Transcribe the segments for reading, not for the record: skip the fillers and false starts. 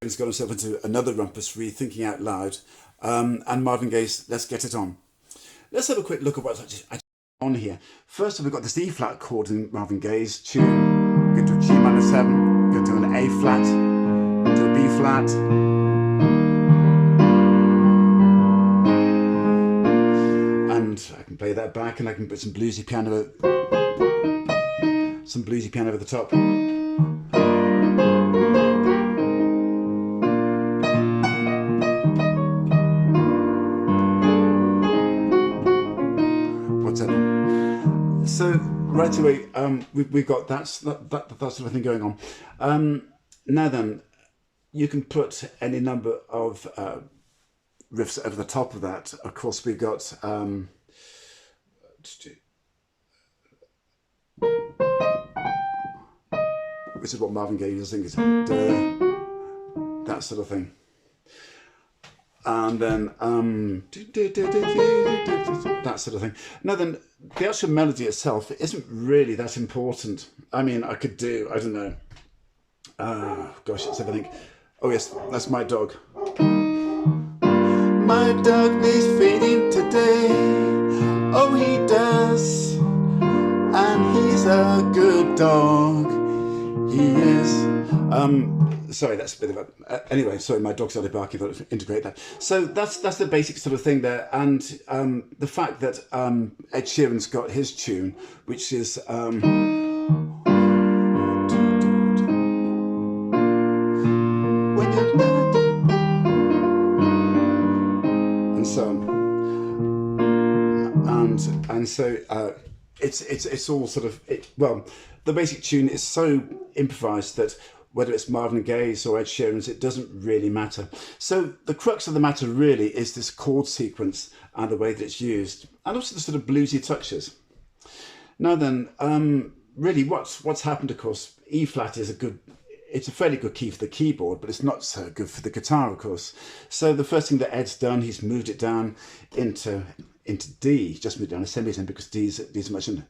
He's got himself into another rumpus, rethinking out loud, and Marvin Gaye's "Let's Get It On." Let's have a quick look at what's actually on here. First, we've got this E flat chord in Marvin Gaye's tune. Go to a G minor 7, go to an A flat, to a B flat, and I can play that back, and I can put some bluesy piano over the top. So right away, we've got that sort of thing going on. Now then, you can put any number of riffs over the top of that. Of course, we've got which is what Marvin Gaye is singing, that sort of thing. And then that sort of thing. Now then, the actual melody itself isn't really that important. I mean, I could do, I don't know, gosh, it's everything. Oh yes, that's my dog. My dog needs feeding today. Oh, he does. And he's a good dog. He is. Sorry, that's a bit of a... anyway, sorry, my dog started barking, I thought I'd integrate that. So that's the basic sort of thing there. And the fact that Ed Sheeran's got his tune, which is... and so on. And so it's all sort of... well, the basic tune is so improvised that whether it's Marvin Gaye's or Ed Sheeran's, it doesn't really matter. So the crux of the matter really is this chord sequence and the way that it's used, and also the sort of bluesy touches. Now then, really what's happened, of course, E flat is it's a fairly good key for the keyboard, but it's not so good for the guitar, of course. So the first thing that Ed's done, he's moved it down into D. He's just moved down a semitone because D's much in...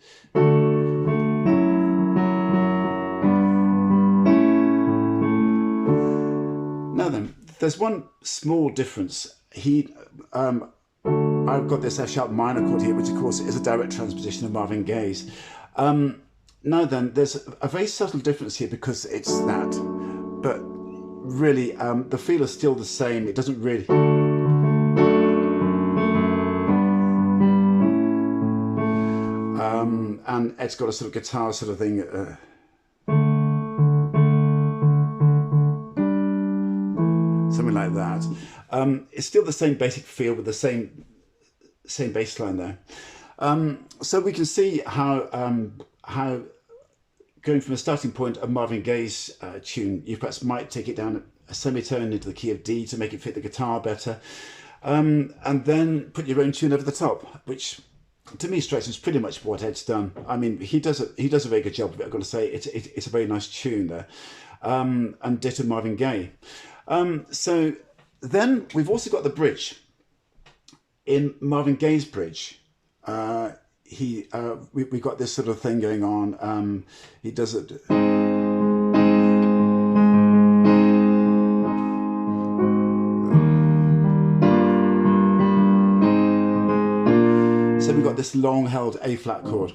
Now then, there's one small difference. I've got this F sharp minor chord here, which of course is a direct transposition of Marvin Gaye's. Now then, there's a very subtle difference here because it's that, but really the feel is still the same. It doesn't really... and Ed's got a sort of guitar sort of thing. Something like that. It's still the same basic feel with the same bass line there. So we can see how going from a starting point of Marvin Gaye's tune, you perhaps might take it down a semitone into the key of D to make it fit the guitar better, and then put your own tune over the top, which to me strikes as pretty much what Ed's done. I mean, he does a very good job of it. I've got to say, it's a very nice tune there, and ditto Marvin Gaye. So then we've also got the bridge. In Marvin Gaye's bridge, we've got this sort of thing going on. He does it. So we've got this long held A flat chord.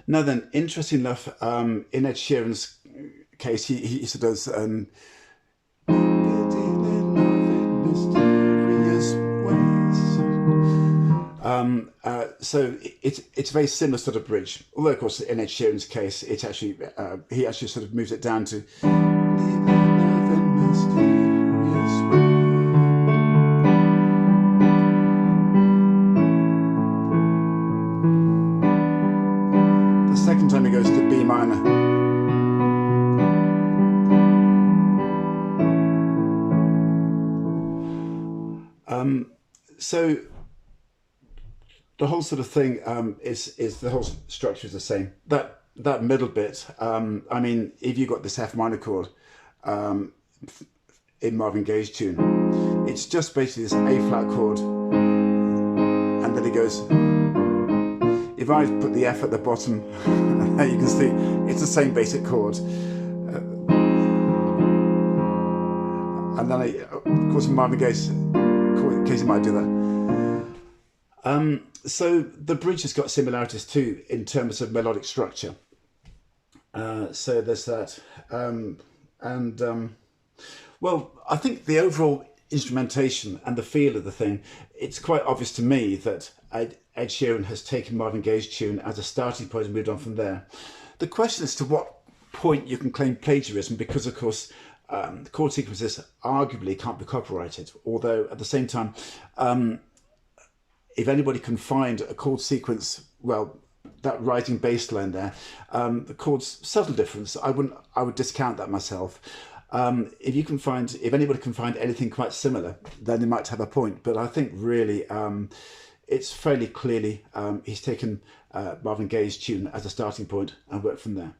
Now then, interesting enough, in Ed Sheeran's case, he sort of does. So it's a very similar sort of bridge, although of course in Ed Sheeran's case it's actually he actually sort of moves it down to the second time he goes to B minor. So the whole sort of thing is the whole structure is the same. That middle bit, I mean, if you got this F minor chord in Marvin Gaye's tune, it's just basically this A flat chord, and then it goes. If I put the F at the bottom, you can see it's the same basic chord. and then of course in Marvin Gaye's case he might do that. So the bridge has got similarities too in terms of melodic structure. So there's that, well, I think the overall instrumentation and the feel of the thing, it's quite obvious to me that Ed Sheeran has taken Marvin Gaye's tune as a starting point and moved on from there. The question is to what point you can claim plagiarism, because of course the chord sequences arguably can't be copyrighted, although at the same time, if anybody can find a chord sequence, well, that rising bass line there, the chords subtle difference, I would discount that myself. If anybody can find anything quite similar, then they might have a point. But I think really it's fairly clearly he's taken Marvin Gaye's tune as a starting point and worked from there.